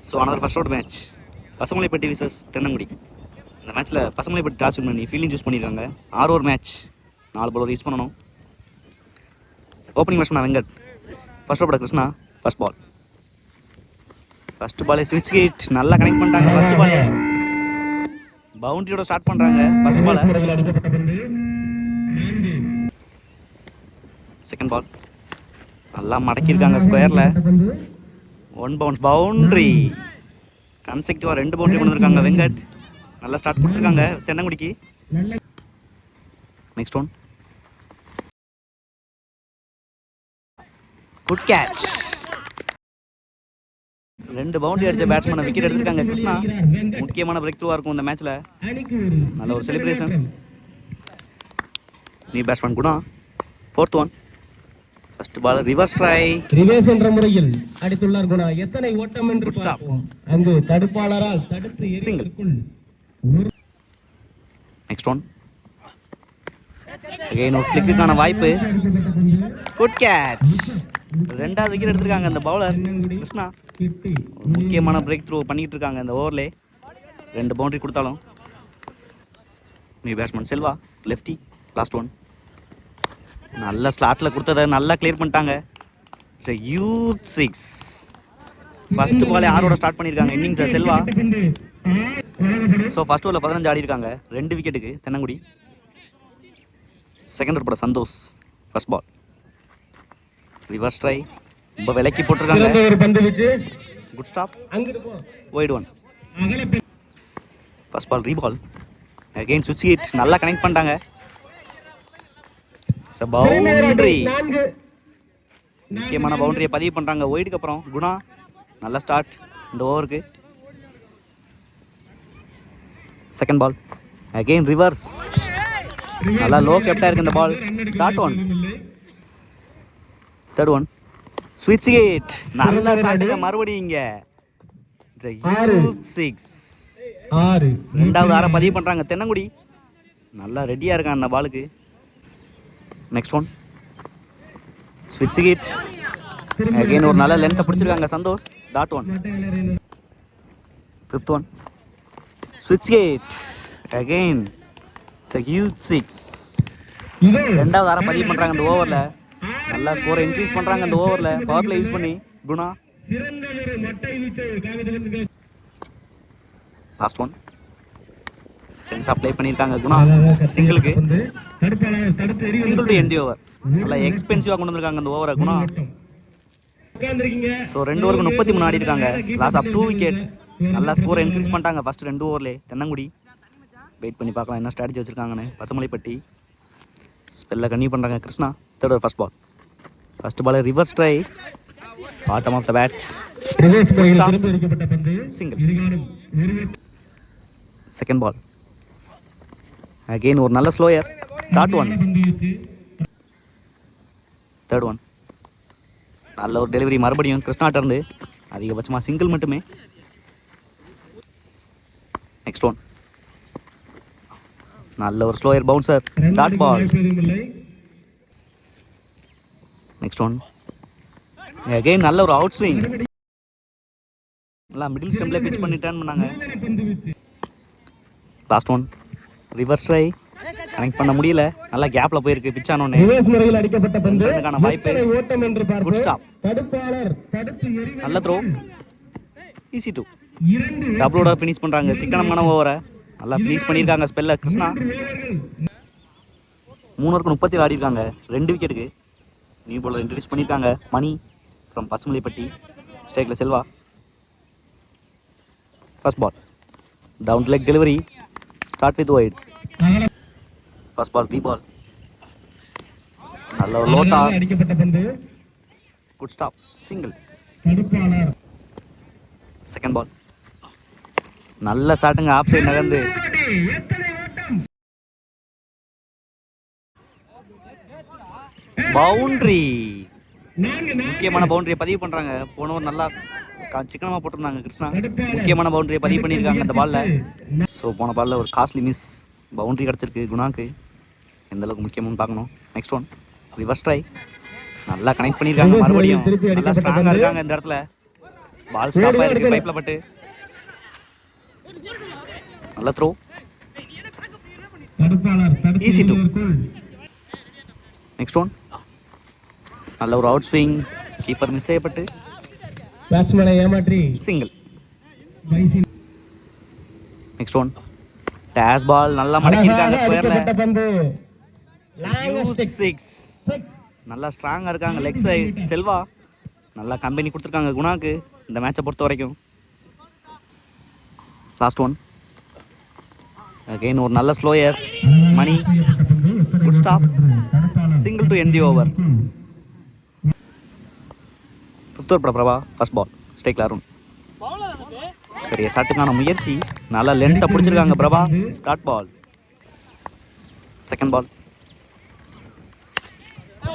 So another first round match Pasumalaipatti versus Thennangudi. இந்த மேட்ச்சில் Pasumalaipatti toss win பண்ணி ஃபீல்டிங் சூஸ் பண்ணியிருக்காங்க. 6 ஓவர் மேட்ச், 4 bowler யூஸ் பண்ணணும். Opening batsman Venkat, first over Krishna, first ball. First பாலே ஸ்விட்ச் ஹிட், நல்லா கனெக்ட் பண்ணிட்டாங்க. ஃபர்ஸ்ட் பாலே பவுண்டரியோட ஸ்டார்ட் பண்ணுறாங்க. ஃபர்ஸ்ட் பால், செகண்ட் பால் நல்லா மடக்கியிருக்காங்க ஸ்கொயரில். 1 bounce பவுண்ட்ரி. கன்செக்டிவாக 2 பவுண்டரி கொண்டு வந்திருக்காங்க வெங்கட். நல்லா ஸ்டார்ட் கொடுத்துருக்காங்க தென்னங்குடிக்கு. Next one, good catch. 2 boundary அடிச்ச பேட்ஸ்மேனை விக்கெட் எடுத்திருக்காங்க கிருஷ்ணா. முக்கியமான பிரேக் த்ரூவாக இருக்கும் இந்த மேட்ச்சில். நல்ல ஒரு செலிப்ரேஷன். நீ பேட்ஸ்மேன் கூட. Fourth one, first ball reverse try. Reverse என்ற முறையில் அடித்துள்ளார் குணா. எத்தனை ஓட்டம் என்று பார்ப்போம். அங்கு தடுப்பாளரால் தடுத்து எறிவதற்குள். நெக்ஸ்ட் ஒன், அகைன் ஒரு கிளிக்குக்கான வாய்ப்பு. Good catch. 2வது விக்கெட் எடுத்திருக்காங்க அந்த பவுலர் கிருஷ்ணா. முக்கியமான பிரேக் த்ரூ பண்ணிட்டு இருக்காங்க இந்த ஓவர்லே. 2 பவுண்டரி கொடுத்தாலும். நீ batsman Selva, lefty. Last one, நல்ல ஸ்லாட்டில் கொடுத்ததை நல்லா கிளியர் பண்ணிட்டாங்க. யூத் 6. ஃபர்ஸ்ட் பாலே 6 ஸ்டார்ட் பண்ணியிருக்காங்க இன்னிங்ஸை செல்வா. ஸோ ஃபர்ஸ்ட் ஓவரில் 15 ஆடி இருக்காங்க. 2 விக்கெட்டுக்கு தென்னங்குடி. செகண்ட் ஓவர் போட Santosh, first ball reverse try. ரொம்ப விலைக்கு போட்டிருக்காங்க. Good stop, wide one. First ball reball. Again சுவிட்ச் ஹிட், நல்லா கனெக்ட் பண்ணிட்டாங்க. பவுண்டரி. முக்கியமான பவுண்டரியை பதிவு பண்ணுறாங்க ஒயிடுக்கு அப்புறம் குணா. நல்ல ஸ்டார்ட் இந்த ஓவருக்கு. Second ball again reverse. நல்லா லோ கேப்டா இருக்கு இந்த ball. Dot one. Third one, ஸ்விட்ச் ஹிட். நல்ல ஸ்டார்ட் மறுபடியும் இங்க 6. 2வது 6 பதிவு பண்றாங்க தென்னங்குடி. நல்லா ரெடியா இருக்காங்க அந்த பாலுக்கு. நெக்ஸ்ட் ஒன், ஸ்விட்ச் ஹிட். அகைன் ஒரு நல்ல லென்த்தை பிடிச்சிருக்காங்க Santhosh. Dot one. Fifth one, ஸ்விட்ச் ஹிட். Again huge 6. 2வது 6 பதிவு பண்றாங்க இந்த ஓவரில். நல்லா ஸ்கோரை இன்க்ரீஸ் பண்றாங்க இந்த ஓவரில் பவர் பிளே யூஸ் பண்ணி குணா. லாஸ்ட் ஒன், சென்ஸா ப்ளே பண்ணியிருக்காங்க குணா. சிங்கிளுக்கு சிங்கிள் டு எண்ட் ஓவர். நல்லா எக்ஸ்பென்சிவாக கொண்டு வந்திருக்காங்க அந்த ஓவரை குணா. ஸோ 2 ஓவருக்கு 33 ஆடி இருக்காங்க. Loss of 2 wicket. நல்லா ஸ்கோரை இன்க்ரீஸ் பண்ணிட்டாங்க ஃபர்ஸ்ட் 2 ஓவர்லேயே தென்னங்குடி. வெயிட் பண்ணி பார்க்கலாம் என்ன ஸ்ட்ராட்டஜி வச்சுருக்காங்கன்னு. பசுமலைப்பட்டி ஸ்பெல்ல கன்னியூ பண்ணுறாங்க Krishna. Third over first ball. First ball reverse try. Bottom of the bat. Single. Second ball again ஒரு நல்ல slower. Dot one. Third one, நல்ல ஒரு டெலிவரி மறுபடியும் கிருஷ்ணாட்ட இருந்து. அதிகபட்சமாக சிங்கிள் மட்டுமே. நெக்ஸ்ட் ஒன், நல்ல ஒரு slower bouncer. Dot ball. Next one, again நல்ல ஒரு அவுட் ஸ்விங். நல்லா மிடில் ஸ்டெம்ப்ல பிச் பண்ணி டர்ன் பண்ணாங்க. Last one, reverse try. Connect பண்ண முடியல. நல்லா கேப்ல போயிருக்கு பிச் ஆனோனே. அதுக்கான வாய்ப்பு. Good stop. நல்ல த்ரோ. Easy two. டபுளோட ஃபினிஷ் பண்றாங்க சிக்கனமான ஓவரை. நல்லா ஃபினிஷ் பண்ணியிருக்காங்க ஸ்பெல்ல கிருஷ்ணா. 3 ஓவருக்கு 30 ஆடி இருக்காங்க. 2 விக்கெட்டுக்கு. நியூ பாலர் இன்ட்ரடியூஸ் பண்ணியிருக்காங்க மணி ஃப்ரம் பசுமலைப்பட்டி. ஸ்ட்ரைக்கில் Selva. First ball down leg delivery. Start with wide. First ball reball. நல்ல ஒரு low toss. Good stop. Single. Second ball நல்ல ஷாட்டுங்க. ஆஃப் சைடு நகர்ந்து பவுண்டரி. முக்கியமான பவுண்டரியை பதிவு பண்றாங்க. போன ஒரு நல்லா சிக்கனமா போட்டிருந்தாங்க கிருஷ்ணா. முக்கியமான பவுண்டரியை பதிவு பண்ணியிருக்காங்க அந்த பால்ல. ஸோ போன பால்ல ஒரு காஸ்ட்லி மிஸ். பவுண்டரி கிடச்சிருக்கு குணாக்கு. எந்த அளவுக்கு முக்கியம்னு பார்க்கணும். Next one, reverse try. நல்லா கனெக்ட் பண்ணியிருக்காங்க மறுபடியும். நல்லா ஸ்ட்ராங்காக இருக்காங்க இந்த இடத்துல பால் ஸ்டாப் ஆயிருக்கு பைப்ல பட்டு. நல்ல throw. Easy two. Next one. நல்ல ஒரு அவுட் ஸ்விங். கீப்பர் மிஸ் செய்யப்பட்டு பேட்ஸ்மேனை ஏமாற்றி சிங்கிள். Next one. டேஷ் பால் நல்லா மடக்கிருக்காங்க ஸ்கொயர்ல. சிக்ஸ். நல்லா ஸ்ட்ராங்கா இருக்காங்க லெக் சைடு. செல்வா நல்லா கம்பெனி கொடுத்துருக்காங்க குணாக்கு இந்த மேட்சை பொறுத்த வரைக்கும். Last one. அகைன் ஒரு நல்ல slower. Mani. Good stop. Single to end the over. Puthur Prabha first ball. ஸ்டேக்ல அருண். பெரிய ஷாட்டுக்கான முயற்சி. நல்லா லென்த்தை பிடிச்சிருக்காங்க Prabha. Dot ball. Second ball.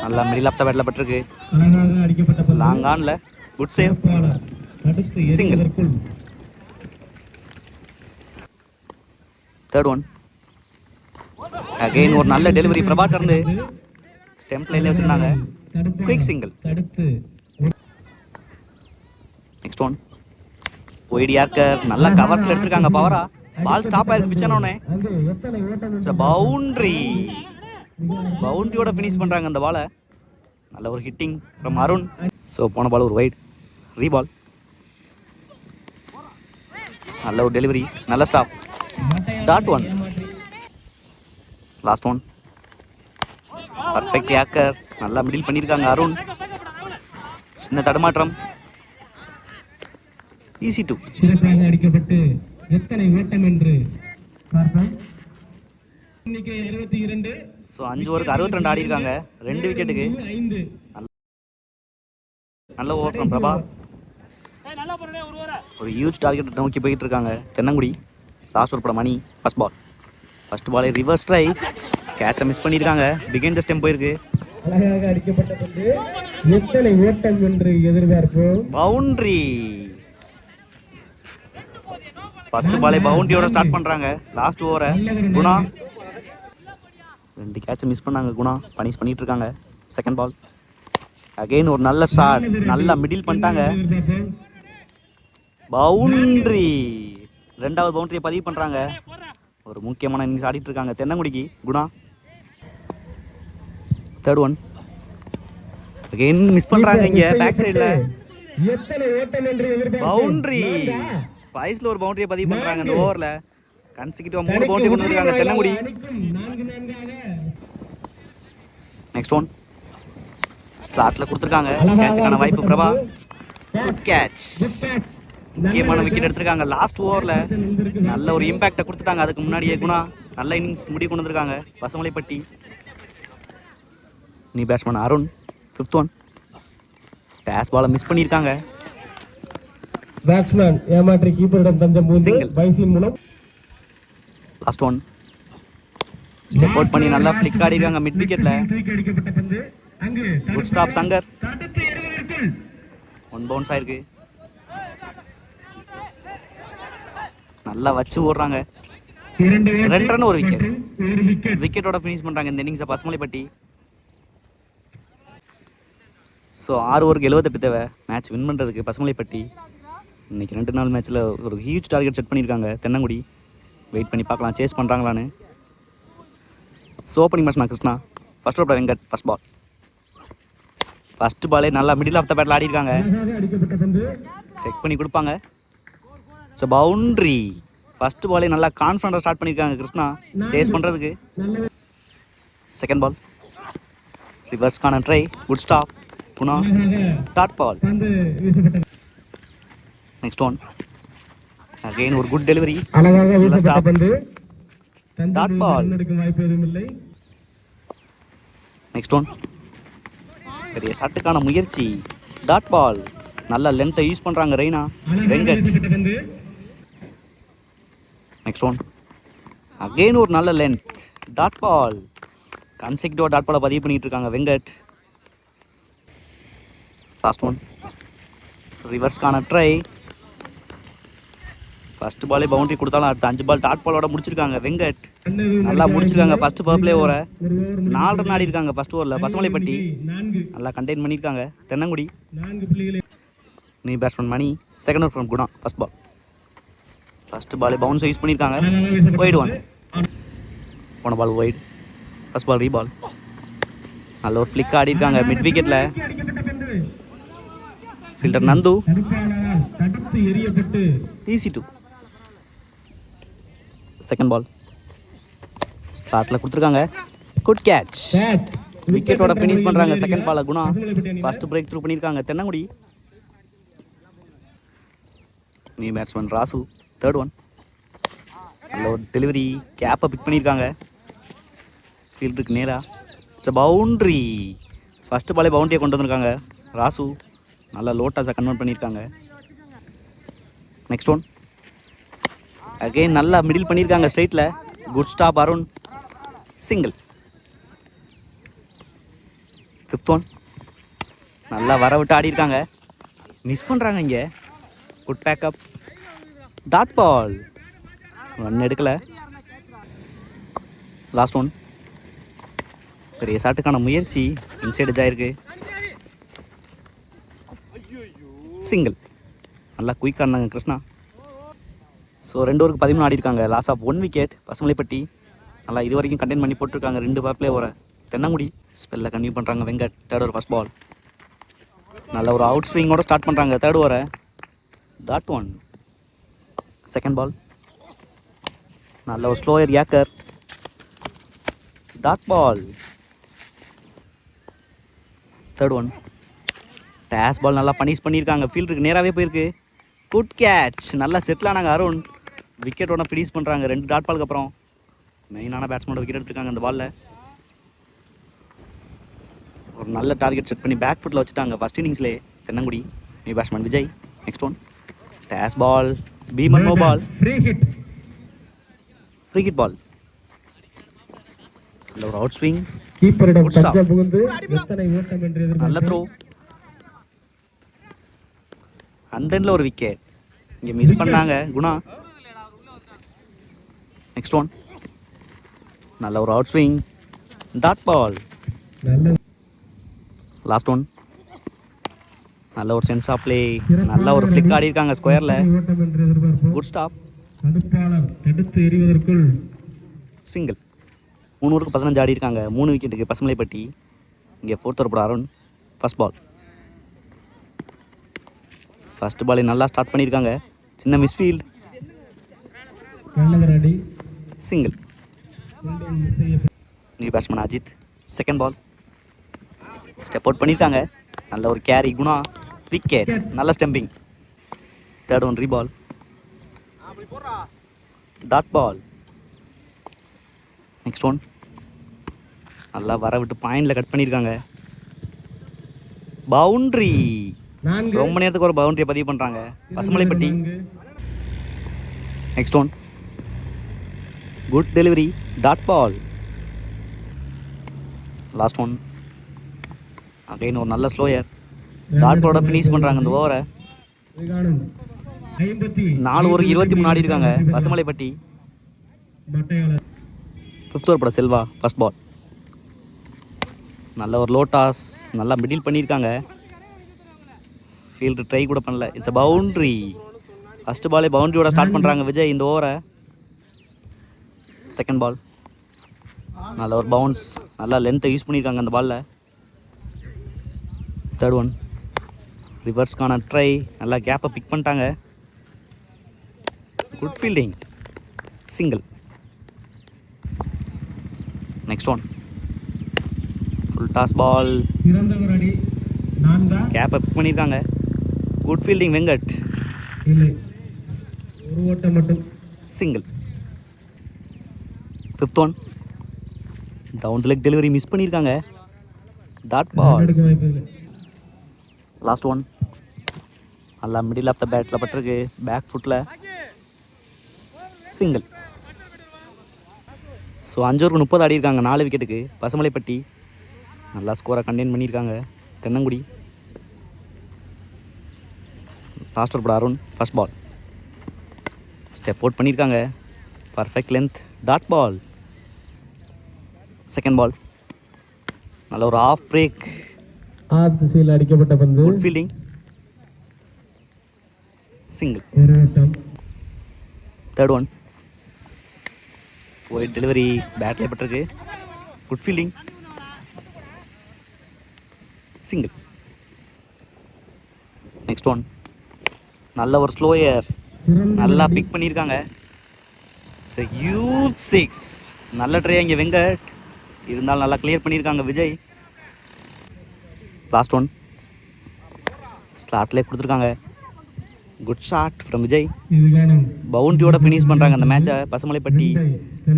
நல்லா மிடில் ஆஃப் த பேட்ல பட்டிருக்கு. லாங் ஆன்ல. Good save. Single. Third one. Again ஒரு நல்ல டெலிவரி பிரபாட்ட இருந்து ஸ்டெம்ப் லைன்ல வச்சிருந்தாங்க. Quick single. Next one. ஒய்டி யார்க்கர் நல்லா கவர்ஸ்ல எடுத்திருக்காங்க பவரா. பால் ஸ்டாப் ஆயிருக்கு பிச்சனோனே. பவுண்டரி. பவுண்டரியோட ஃபினிஷ் பண்றாங்க அந்த பாலை. நல்ல ஒரு ஹிட்டிங் ஃப்ரம் அருண். ஸோ போன பால் ஒரு வைட். ரீபால். நல்ல ஒரு டெலிவரி. நல்ல stop. Dot one. Last one. Perfect yorker. நல்லா மிடில் பண்ணியிருக்காங்க அருண். சின்ன தடுமாற்றம். Easy two. சிறப்பாக அடிக்கப்பட்டு எத்தனை ஓட்டம் என்று பார்ப்போம். இன்னைக்கு 62. ஸோ 5 ஓவருக்கு 62 ஆடி இருக்காங்க 2 விக்கெட்டுக்கு. நல்ல ஓவர் ஃப்ரம் பிரபா. ஒரு ஹியூஜ் டார்கெட் நோக்கி போயிட்டு இருக்காங்க தென்னங்குடி. லாஸ்ட் ஓவர் பட மணி. First ball. ஃபர்ஸ்ட் பாலே ரிவர்ஸ் ஸ்ட்ரைக். கேட்சை மிஸ் பண்ணியிருக்காங்க. பிகைண்ட் த ஸ்டெம்ப் போயிருக்கு. அழகாக அடிக்கப்பட்ட பந்து எத்தனை ஓட்டம் என்று எதிர்பார்ப்போம். பவுண்டரி. ஃபர்ஸ்ட் பாலே பவுண்டரியோட ஸ்டார்ட் பண்றாங்க. லாஸ்ட் ஓவரை குணா 2 கேட்சை மிஸ் பண்ணாங்க. குணா பனிஷ் பண்ணிட்டு இருக்காங்க. Second ball. அகைன் ஒரு நல்ல ஷாட். நல்லா மிடில் பண்ணிட்டாங்க. பவுண்டரி. 2வது பவுண்டரியை பதிவு பண்றாங்க. ஒரு முக்கியமான இன்னிங்ஸ் ஆடிட்டு இருக்காங்க தென்னங்குடிக்கு Guna. Third one. Again miss பண்றாங்க இங்க பேக் சைடுல. எத்தனை ஓட்டம் என்று எதிர்பார்ப்போம். பவுண்டரி. ஃபைஸ்ல ஒரு பவுண்டரியை பதிவு பண்றாங்க இந்த ஓவர்ல. கன்சிக்யூட்டிவா 3 பவுண்டரி கொண்டு வந்திருக்காங்க தென்னங்குடி. Next one. ஸ்லாட்ல கொடுத்திருக்காங்க. கேட்சுக்கான வாய்ப்பு பிரபா. Good catch. முக்கியமான விக்கெட் எடுத்திருக்காங்க லாஸ்ட் ஓவர்ல. நல்ல ஒரு இம்பாக்டை கொடுத்துட்டாங்க. அதுக்கு முன்னாடியே குணா நல்ல இன்னிங்ஸ் முடிவு கொண்டு வந்திருக்காங்க பசுமலைப்பட்டி. நீ batsman Arun. Fifth one. Dash பாலை மிஸ் பண்ணியிருக்காங்க. பேட்ஸ்மேன் ஏமாற்றி கீப்பரிடம் தந்த மூன்று பைசின் மூலம். Last one. ஸ்டெப் அவுட் பண்ணி நல்லா ஃபிளிக் ஆடிருக்காங்க மிட் விக்கெட்ல. Good stop Shankar. 1 பவுன்ஸ் ஆயிருக்கு. நல்லா வச்சு ஓடுறாங்க. 2 ரன் ஒரு விக்கெட். விக்கெட்டோட ஃபினிஷ் பண்றாங்க இந்த இன்னிங்ஸை பசுமலைப்பட்டி. ஸோ 6 ஓவருக்கு 78 தேவை மேட்ச் வின் பண்ணுறதுக்கு பசுமலைப்பட்டி. இன்னைக்கு 2 நாள் மேட்ச்சில் ஒரு ஹியூஜ் டார்கெட் செட் பண்ணியிருக்காங்க தென்னங்குடி. வெயிட் பண்ணி பார்க்கலாம் சேஸ் பண்ணுறாங்களான்னு. So opening batsman Krishna. First over Venkat. First ball. First பாலே நல்லா மிடில் ஆஃப் த பேட்டில் ஆடி இருக்காங்க. செக் பண்ணி கொடுப்பாங்க. So boundary. ஃபர்ஸ்ட் பாலே நல்லா கான்ஃபிடண்டாக ஸ்டார்ட் பண்ணியிருக்காங்க கிருஷ்ணா சேஸ் பண்ணுறதுக்கு. Second ball. ரிவர்ஸ்க்கான try. Good stop. Guna. Dot ball. Next one. Again ஒரு good delivery. Dot ball. Next one. பெரிய ஷாட்டுக்கான முயற்சி. Dot ball. நல்ல லென்த்தை யூஸ் பண்றாங்க Raina. Venkat. Next one. Again ஒரு நல்ல length. Dot ball. Consecutive dot பாலை பதிவு பண்ணிட்டு இருக்காங்க வெங்கட். Last one. ரிவர்ஸ்க்கான ட்ரை. ஃபர்ஸ்ட் பாலே பவுண்டரி கொடுத்தாலும் அடுத்த 5 பால் டாட் பாலோட முடிச்சிருக்காங்க வெங்கட். நல்லா முடிச்சிருக்காங்க ஃபர்ஸ்ட் பவர் பிளே ஓவரை. 4 ரன் ஆடி இருக்காங்க ஃபர்ஸ்ட் ஓவரில் பசுமலைப்பட்டி. நல்லா கண்டெயின் பண்ணியிருக்காங்க தென்னங்குடி. நீ batsman Mani. Second over from Guna. First ball. First ball bounce use பண்ணியிருக்காங்க. Wide one. போன ball white. First ball reball. நல்ல ஒரு ஃப்ளிக் ஆடி இருக்காங்க மிட் விக்கெட்ல. Fielder Nandu. Easy two. Second ball ஸ்டார்ட்ல கொடுத்துருக்காங்க. Good catch. விக்கெட்டோட ஃபினிஷ் பண்றாங்க செகண்ட் பால குணா. ஃபர்ஸ்ட் பிரேக் த்ரூ பண்ணியிருக்காங்க தென்னங்குடி. நீ பேட்ஸ்மேன் ராசு. Third one. நல்ல ஒரு டெலிவரி. கேப்பை பிக் பண்ணியிருக்காங்க ஃபீல்டுக்கு நேரா. It's boundary. ஃபர்ஸ்ட் பாலே பவுண்டரியை கொண்டு வந்திருக்காங்க ராசு. நல்லா லோ டாஸை கன்வெர்ட் பண்ணியிருக்காங்க. Next one. அகைன் நல்லா மிடில் பண்ணியிருக்காங்க ஸ்ட்ரைட்டில். Good stop Arun. Single. Fifth one. நல்லா வர விட்டு ஆடி இருக்காங்க. மிஸ் பண்ணுறாங்க இங்கே. Good backup. Dot ball. Run எடுக்கலை. Last one. பெரிய ஷாட்டுக்கான முயற்சி இன்சைடு ஆயிருக்கு. சிங்கிள். நல்லா குயிக்காக இருந்தாங்க கிருஷ்ணா. ஸோ 2 ஓவருக்கு 13 ஆடி இருக்காங்க. Loss of 1 wicket. பசுமலைப்பட்டி நல்லா இது வரைக்கும் கண்டெயின் பண்ணி போட்டிருக்காங்க 2 பேப்ளே ஓவரை. தென்னங்குடி ஸ்பெல்ல கன்டினியூ பண்ணுறாங்க Venkat. Third over first ball. நல்ல ஒரு அவுட் ஸ்விங்கோட ஸ்டார்ட் பண்ணுறாங்க தேர்ட் ஓவரை. Dot one. Second ball. நல்ல ஒரு ஸ்லோயர் ஏக்கர். Dot ball. Third one. டேஸ் பால் நல்லா பனிஷ் பண்ணியிருக்காங்க. ஃபீல்டுக்கு நேராகவே போயிருக்கு. Good catch. நல்லா செட்டில் ஆனாங்க அருண். விக்கெட்டோட ஃபினிஷ் பண்ணுறாங்க 2 டாட் பாலுக்கு அப்புறம். மெயினான பேட்ஸ்மேனோட விக்கெட் எடுத்துருக்காங்க அந்த பாலில். ஒரு நல்ல டார்கெட் செட் பண்ணி பேக் ஃபுட்டில் வச்சுட்டாங்க ஃபர்ஸ்ட் இன்னிங்ஸ்லேயே தென்னங்குடி. நீ பேட்ஸ்மேன் விஜய். Next one. டேஸ் ball. Bheeman no ball. Free hit ball. நல்ல ஒரு அவுட் ஸ்விங். நல்ல த்ரோ. அந்த எண்டில் ஒரு விக்கெட். இங்கே மிஸ் பண்ணாங்க குணா. Next one. நல்ல ஒரு out swing. Dot ball. Last one. நல்ல ஒரு சென்ஸ் ஆஃப் பிளே. நல்ல ஒரு ஃபிளிக் ஆடி இருக்காங்க ஸ்கொயரில். Good stop. சிங்கிள். 3 ஓவருக்கு 15 ஆடி இருக்காங்க 3 விக்கெட்டுக்கு பசுமலைப்பட்டி. இங்கே ஃபோர்த் ஓவர் போட அருண். First ball. ஃபர்ஸ்ட் பாலை நல்லா ஸ்டார்ட் பண்ணியிருக்காங்க. சின்ன misfield. Single. New batsman Ajith. Second ball. Step out பண்ணியிருக்காங்க. நல்ல ஒரு கேரி குணா. விக்கெட். நல்ல ஸ்டெம்பிங். தேர்ட் ஒன் ரீபால். Dot ball. Next one. நல்லா வர விட்டு பாயிண்டில் கட் பண்ணியிருக்காங்க. பவுண்ட்ரி. ரொம்ப நேரத்துக்கு ஒரு பவுண்டரியை பதிவு பண்ணுறாங்க Pasumalaipatti. Next one. Good delivery. Dot ball. Last one. Again ஒரு நல்ல ஸ்லோயர். டாட் பாலோட ஃபினிஷ் பண்ணுறாங்க இந்த ஓவரை. 4 ஓவருக்கு 23 ஆடி இருக்காங்க பசுமலைப்பட்டி. ஃபிஃப்த் ஓவர் போட செல்வா. First ball. நல்ல ஒரு லோ டாஸ். நல்லா மிடில் பண்ணியிருக்காங்க. ஃபீல்டு ட்ரை கூட பண்ணல. It's a boundary. ஃபர்ஸ்ட் பாலே பவுண்ட்ரியோட ஸ்டார்ட் பண்ணுறாங்க விஜய் இந்த ஓவரை. Second ball. நல்ல ஒரு பவுன்ஸ். நல்லா லென்த்தை யூஸ் பண்ணியிருக்காங்க அந்த பாலில். Third one. ரிவர்ஸ்க்கான ட்ரை. நல்லா கேப்பை பிக் பண்ணிட்டாங்க. Good fielding. Single. Next one. Full toss ball. கேப்பை பிக் பண்ணியிருக்காங்க. Good fielding Venkat. Single. Fifth one. Down the leg delivery miss பண்ணியிருக்காங்க. Dot ball. Last one. நல்லா மிடில் ஆஃப் த பேட்டில் பட்டிருக்கு பேக் ஃபுட்டில். சிங்கிள். ஸோ 5 ஓவருக்கு 30 ஆடி இருக்காங்க 4 விக்கெட்டுக்கு பசுமலைப்பட்டி. நல்லா ஸ்கோரை கண்டெயின் பண்ணியிருக்காங்க தென்னங்குடி. லாஸ்ட் ஓவர் போட Arun. First ball. Step out பண்ணியிருக்காங்க. Perfect length. Dot ball. Second ball. நல்ல ஒரு ஆஃப் பிரேக். திசையில் அடிக்கப்பட்ட பந்து. Good fielding. சிங்கிள். ஒரு ஓட்டம். Third one. ஒயிட் டெலிவரி பேட்டில் பட்டிருக்கு. Good fielding. Single. Next one. நல்ல ஒரு ஸ்லோயர், நல்லா பிக் பண்ணியிருக்காங்க. So huge 6. நல்ல ட்ரை இங்கே வெங்கட், இருந்தாலும் நல்லா கிளியர் பண்ணியிருக்காங்க விஜய். Last one. ஸ்லாட்லேயே கொடுத்துருக்காங்க. Good shot from Vijay. பவுண்டரியோட ஃபினிஷ் பண்ணுறாங்க அந்த மேட்சை. பசுமலைப்பட்டி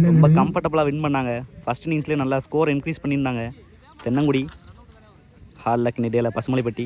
ரொம்ப கம்ஃபர்டபுளாக வின் பண்ணாங்க. ஃபஸ்ட் இன்னிங்ஸ்லேயே நல்லா ஸ்கோர் இன்க்ரீஸ் பண்ணியிருந்தாங்க. தென்னங்குடி ஹார்ட் லக் இடையில பசுமலைப்பட்டி.